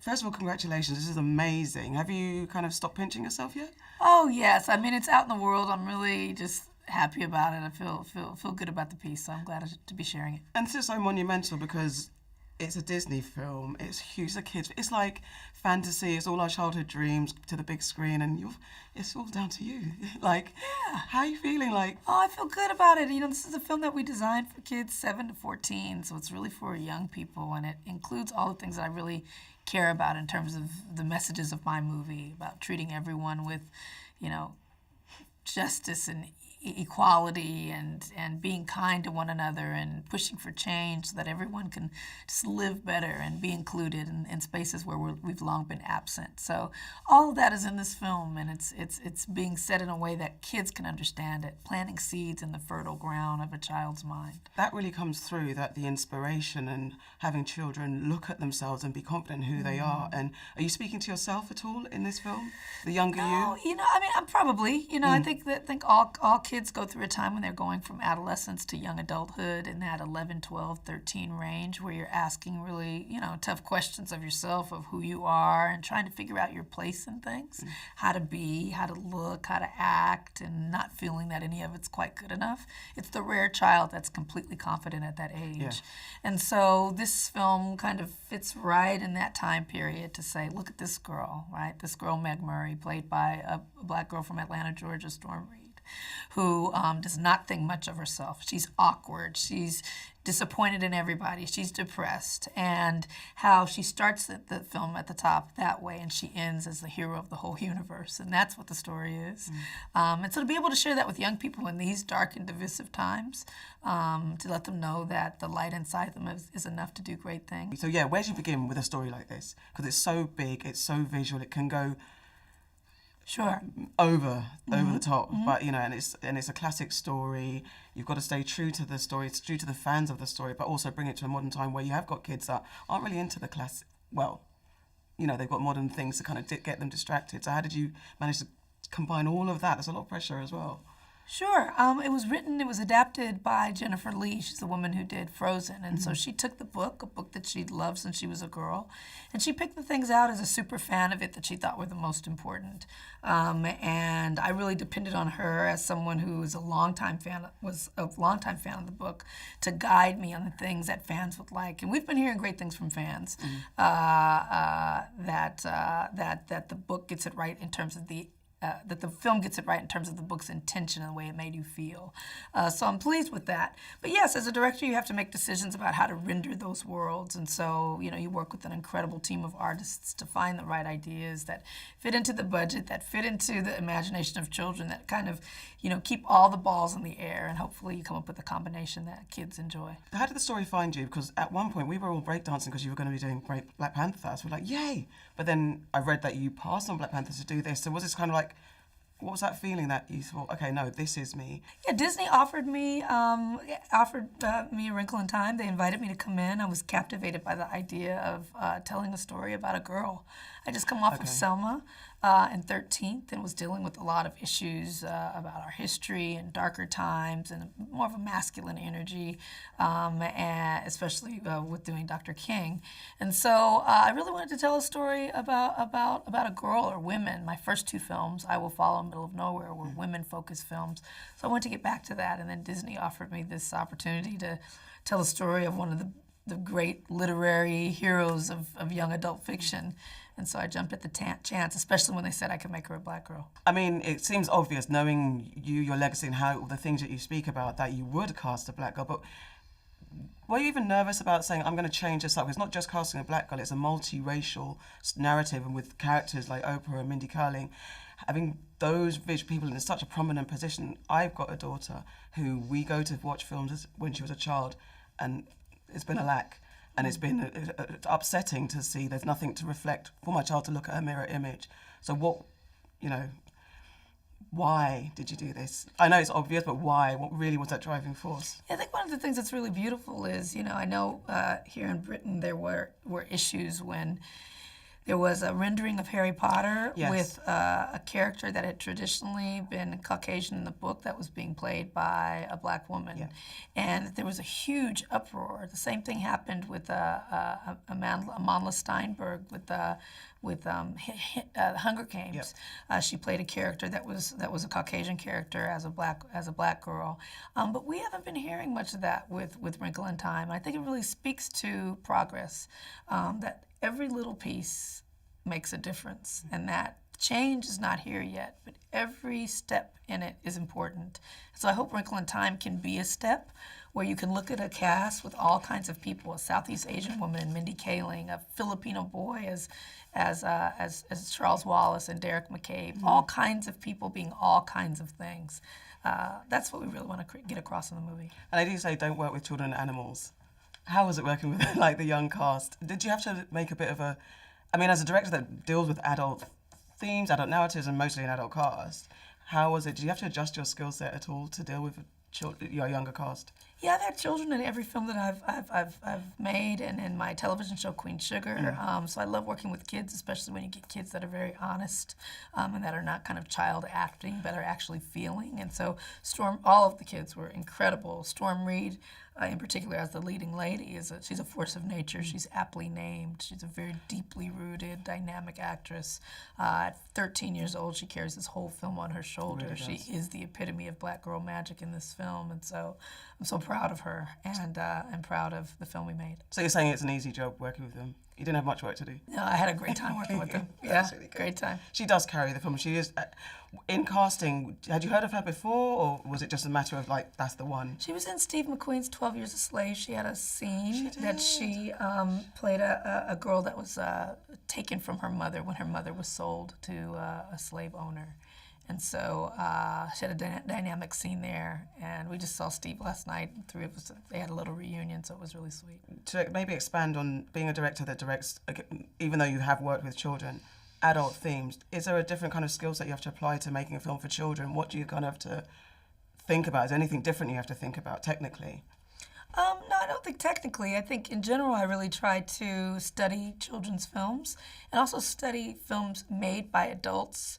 First of all, congratulations. This is amazing. Have you kind of stopped pinching yourself yet? Oh, yes. I mean, it's out in the world. I'm really just happy about it. I feel good about the piece, so I'm glad to be sharing it. And this is so monumental because it's a Disney film. It's huge. It's a kids. It's like fantasy. It's all our childhood dreams to the big screen, and it's all down to you. Like, yeah. How are you feeling? Like, I feel good about it. You know, this is a film that we designed for kids 7 to 14, so it's really for young people, and it includes all the things that I really care about in terms of the messages of my movie about treating everyone with, justice and equality and being kind to one another and pushing for change so that everyone can just live better and be included in spaces where we've long been absent. So all of that is in this film, and it's being said in a way that kids can understand it, planting seeds in the fertile ground of a child's mind. That really comes through, that the inspiration and having children look at themselves and be confident in who they are. And are you speaking to yourself at all in this film? The younger you? I mean, I'm probably, I think all kids go through a time when they're going from adolescence to young adulthood in that 11, 12, 13 range where you're asking really, tough questions of yourself, of who you are, and trying to figure out your place in things, how to be, how to look, how to act, and not feeling that any of it's quite good enough. It's the rare child that's completely confident at that age. Yeah. And so this film kind of fits right in that time period to say, look at this girl, right? This girl, Meg Murry, played by a black girl from Atlanta, Georgia, Storm Reid, who does not think much of herself. She's awkward. She's disappointed in everybody. She's depressed. And how she starts the film at the top that way, and she ends as the hero of the whole universe. And that's what the story is. And so to be able to share that with young people in these dark and divisive times, to let them know that the light inside them is enough to do great things. So yeah, where do you begin with a story like this? Because it's so big, it's so visual, it can go Sure. over the top, but and it's a classic story. You've got to stay true to the story. It's true to the fans of the story, but also bring it to a modern time where you have got kids that aren't really into the classic. Well, they've got modern things to kind of get them distracted. So how did you manage to combine all of that? There's a lot of pressure as well. Sure. It was adapted by Jennifer Lee. She's the woman who did Frozen. And so she took the book, a book that she'd loved since she was a girl, and she picked the things out as a super fan of it that she thought were the most important. And I really depended on her as someone who was a longtime fan of the book to guide me on the things that fans would like. And we've been hearing great things from fans, that the book gets it right in terms of that the film gets it right in terms of the book's intention and the way it made you feel. So I'm pleased with that. But yes, as a director, you have to make decisions about how to render those worlds. And so, you work with an incredible team of artists to find the right ideas that fit into the budget, that fit into the imagination of children, that kind of, keep all the balls in the air, and hopefully you come up with a combination that kids enjoy. How did the story find you? Because at one point we were all breakdancing because you were going to be doing Black Panther. So we're like, yay! But then I read that you passed on Black Panther to do this. So was this kind of like, what was that feeling that you thought, okay, no, this is me? Yeah, Disney offered me a Wrinkle in Time. They invited me to come in. I was captivated by the idea of telling a story about a girl. I just come off of Selma and 13th, and was dealing with a lot of issues about our history and darker times and more of a masculine energy, and especially with doing Dr. King. And so I really wanted to tell a story about a girl or women. My first 2 films, I Will Follow, Middle of Nowhere, were women-focused films. So I wanted to get back to that, and then Disney offered me this opportunity to tell a story of one of the great literary heroes of young adult fiction. And so I jumped at the chance, especially when they said I could make her a black girl. I mean, it seems obvious, knowing you, your legacy, and how the things that you speak about, that you would cast a black girl. But were you even nervous about saying, I'm going to change this up? It's not just casting a black girl, it's a multiracial narrative, and with characters like Oprah and Mindy Kaling, having those people in such a prominent position. I've got a daughter who we go to watch films when she was a child, and it's been a lack. And it's been upsetting to see there's nothing to reflect for my child to look at her mirror image. So why did you do this? I know it's obvious, but why? What really was that driving force? Yeah, I think one of the things that's really beautiful is, I know here in Britain there were issues when There was a rendering of Harry Potter Yes. with a character that had traditionally been Caucasian in the book that was being played by a black woman. Yeah. And there was a huge uproar. The same thing happened with Amandla Steinberg with Hunger Games. Yep. She played a character that was a Caucasian character as a black girl. But we haven't been hearing much of that with Wrinkle in Time. I think it really speaks to progress, that every little piece makes a difference, and that change is not here yet, but every step in it is important. So I hope Wrinkle in Time can be a step where you can look at a cast with all kinds of people, a Southeast Asian woman, Mindy Kaling, a Filipino boy as Charles Wallace and Deric McCabe, all kinds of people being all kinds of things. That's what we really want to get across in the movie. And I do say don't work with children and animals. How was it working with like the young cast? Did you have to make a bit of a, I mean, as a director that deals with adult themes, adult narratives, and mostly an adult cast, how was it? Did you have to adjust your skill set at all to deal with your younger cast? Yeah, I've had children in every film that I've made, and in my television show Queen Sugar. So I love working with kids, especially when you get kids that are very honest and that are not kind of child acting, but are actually feeling. And so all of the kids were incredible. Storm Reid, in particular, as the leading lady, she's a force of nature. She's aptly named. She's a very deeply rooted, dynamic actress. At 13 years old, she carries this whole film on her shoulder. Really she does. is the epitome of black girl magic in this film, and so I'm so proud of her, and I'm proud of the film we made. So you're saying it's an easy job working with them? You didn't have much work to do? No, I had a great time working with them. Yeah, That's really good. great time. She does carry the film. She is, in casting, had you heard of her before, or was it just a matter of like, that's the one? She was in Steve McQueen's 12 Years a Slave. She had a scene that did. she played a girl that was taken from her mother when her mother was sold to a slave owner. And so she had a dynamic scene there, and we just saw Steve last night. The three of us, they had a little reunion, so it was really sweet. To maybe expand on being a director that directs, even though you have worked with children, adult themes, is there a different kind of skill set you have to apply to making a film for children? What do you kind of have to think about? Is there anything different you have to think about technically? No, I don't think technically. I think in general I really try to study children's films and also study films made by adults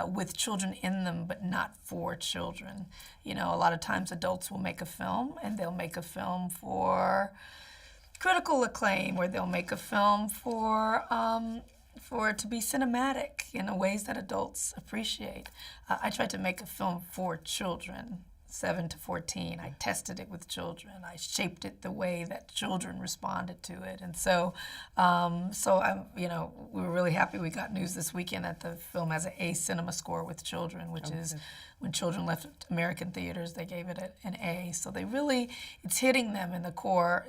with children in them, but not for children. You know, a lot of times adults will make a film, and they'll make a film for critical acclaim, or they'll make a film for it to be cinematic in ways that adults appreciate. I tried to make a film for children, 7 to 14. I tested it with children. I shaped it the way that children responded to it, and so we were really happy. We got news this weekend that the film has an A cinema score with children, which is when children left American theaters, they gave it an A. So it's hitting them in the core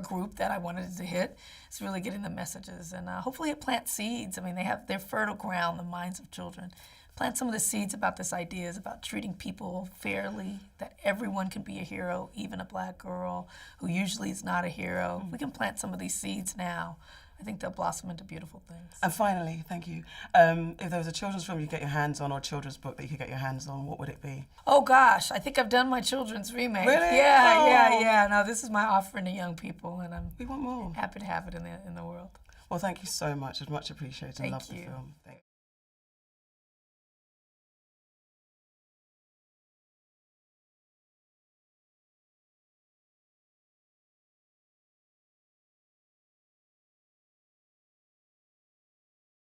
group that I wanted it to hit. It's really getting the messages, and hopefully it plants seeds. I mean, they're fertile ground, the minds of children. Plant some of the seeds about this ideas about treating people fairly, that everyone can be a hero, even a black girl who usually is not a hero. We can plant some of these seeds now. I think they'll blossom into beautiful things. And finally, thank you, if there was a children's film you could get your hands on, or a children's book that you could get your hands on, what would it be? Oh gosh, I think I've done my children's remake. Really? Yeah. No, this is my offering to young people, and We want more. I'm happy to have it in the world. Well, thank you so much. It's much appreciated. I love the you. film. Thank